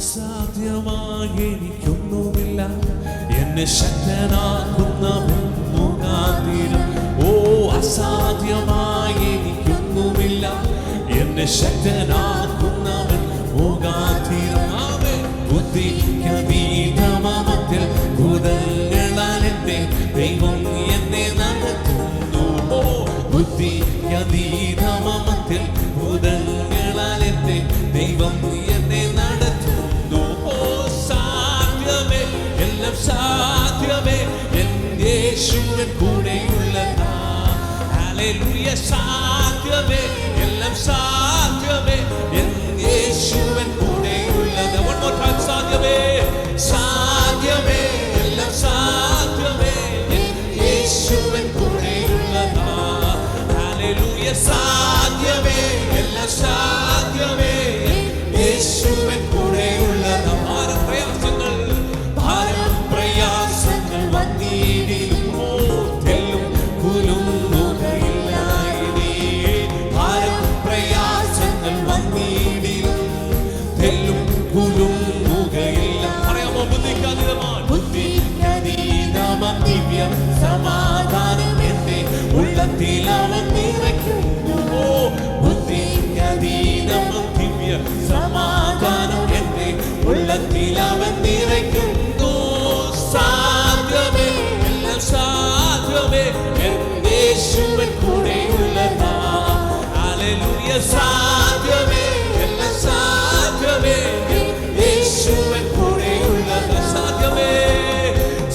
അസാധ്യമായി എനിക്കൊന്നുമില്ല, എന്നെ ശക്തനാക്കുന്നവൻ മുഖാന്തരം. ഓ അസാധ്യമായി എനിക്കൊന്നുമില്ല, എന്നെ ശക്തനാക്കുന്നവൻ മുഖാന്തരം. ബുദ്ധിക്കതീതമത്തിൽ ഭൂതങ്ങളാൽ എന്നെ ദൈവം എന്നെ നടത്തുന്നു. ഓ ബുദ്ധിക്കതീതമത്തിൽ ഭൂതങ്ങളാൽ എന്നെ ദൈവം എന്നെ നടത്തുന്നു. ഓ സാധ്യമേ, എല്ലാം സാധ്യമേ, എൻ യേശുവിൻ കൂടെയുള്ളതാ. ഹല്ലേലൂയ. സാധ്യമേ, എല്ലാം സാധ്യമേ, എൻ യേശുവിൻ കൂടെയുള്ളതാ. One more time. സാധ്യമേ, സാധ്യമേ, എല്ലാം സാധ്യമേ, എൻ യേശുവിൻ കൂടെയുള്ളതാ. ഹല്ലേലൂയ. സാധ്യമേ, എല്ലാം സാധ്യമേ, യേശുവിൻ കൂടെയുള്ളതാ. ഭാരപ്രയാസങ്ങൾ വന്നിടുമോ, തെല്ലും കുലുങ്ങുകയില്ല ഇനി. ഭാരപ്രയാസങ്ങൾ വന്നിടും, തെല്ലും കുലുങ്ങുകയില്ല. പറയാമോ? ബുദ്ധിക്കതീതമാം ദിവ്യ സമാധാനം എന്റെ ഉള്ളത്തിൽ അവൻ നിറയ്ക്കുന്നു. ബുദ്ധിക്കതീതമാം ദിവ്യ സമാധാനം എന്റെ ഉള്ളത്തിൽ അവൻ നിറയ്ക്കുന്നു. സാധ്യമേ, എല്ലാം സാധ്യമേ, എൻ യേശുവിൻ കൂടെയുള്ളതാ. ഹല്ലേലൂയ. സാധ്യമേ, എല്ലാം സാധ്യമേ, എൻ യേശുവിൻ കൂടെയുള്ളതാ. സാധ്യമേ,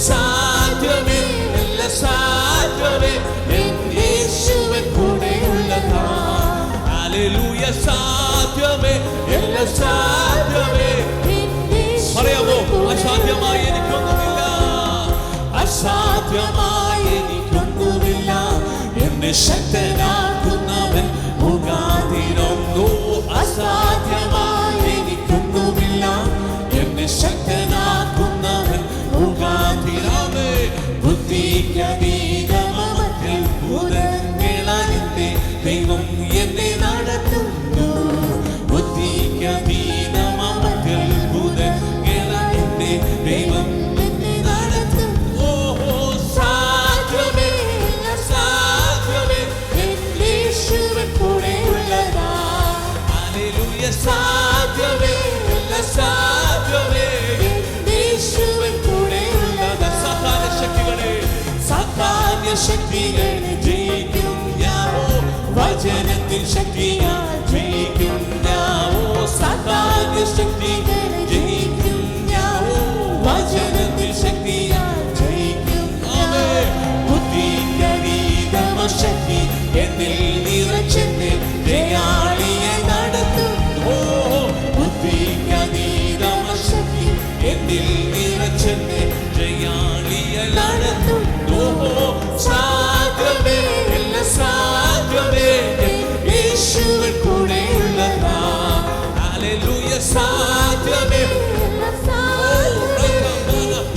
സാധ്യമേ, എല്ലാം സാധ്യമേ, എൻ യേശുവിൻ കൂടെയുള്ളതാ. ഹല്ലേലൂയ. സാധ്യമേ, എല്ലാം സാധ്യമേ. പറയാമോ? അസാധ്യമായി എനിക്കൊന്നുമില്ല, അസാധ്യമായി എനിക്കൊന്നുമില്ല, എന്നെ ശക്തനാക്കുന്നവൻ മുഖാന്തരം. അസാധ്യമായി എനിക്കൊന്നുമില്ല, എന്നെ ശക്തനാക്കുന്നവൻ മുഖാന്തരം. ബുദ്ധിക്കതീതമത്തിൽ ഭൂതങ്ങളാൽ എന്റെ ദൈവം എന്നെ നടത്തുന്നു. ബുദ്ധിക്കതീതമത്തിൽ ഭൂതങ്ങളാൽ എന്റെ ദൈവം എന്നെ നടത്തുന്നു. ഓ സാധ്യമേ, സാധ്യമേ, എൻ യേശുവിൻ കൂടെയുള്ളതാ. ഹല്ലേലൂയ. സാധ്യമേ, സാധ്യമേ, യേശുവിൻ കൂടെയുള്ളതാ. സാധാന്യ ശക്തികളെ ജയിക്കും ഞാനോ, വചനത്തിൽ ശക്തിയാൽ ജയിക്കും ഞാനോ. സാധാന്യ ശക്തികളെ ജയിക്കും ഞാനോ, വചനത്തിൽ ശക്തിയാൽ ജയിക്കും. ബുദ്ധിക്കതീതമ ശക്തി എന്നിൽ നിറച്ചെന്നെ ജയാളിയെ നടത്തുന്നു. ബുദ്ധിക്കതീതമ ശക്തി എന്നിൽ നിറച്ചെന്നെ ജയാളിയെ നടത്തുന്നു. സാധ്യമേ, എല്ലാം സാധ്യമേ, യേശുവിൻ കൂടെയുള്ളതാ. ഹല്ലേലൂയ. സാധ്യമേ,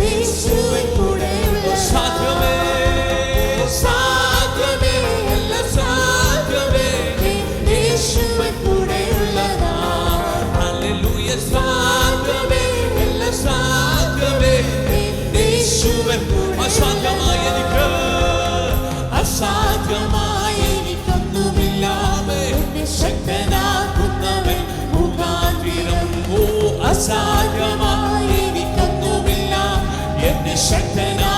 യേശുവിൻ കൂടെയുള്ളതാ. സാധ്യമേ, സാധ്യമേ, എല്ലാം സാധ്യമേ, യേശുവിൻ കൂടെയുള്ളതാ. ഹല്ലേലൂയ. സാധ്യമേ, എല്ലാം സാധ്യമേ, യേശുവിൻ. അസാധ്യമായി എനിക്ക്, അസാധ്യമായി എനിക്കൊന്നുമില്ല, എന്നെ ശക്തനാക്കുന്നവൻ മുഖാന്തരം. ഓ അസാധ്യമായി എനിക്കൊന്നുമില്ല, എന്നെ ശക്തനാ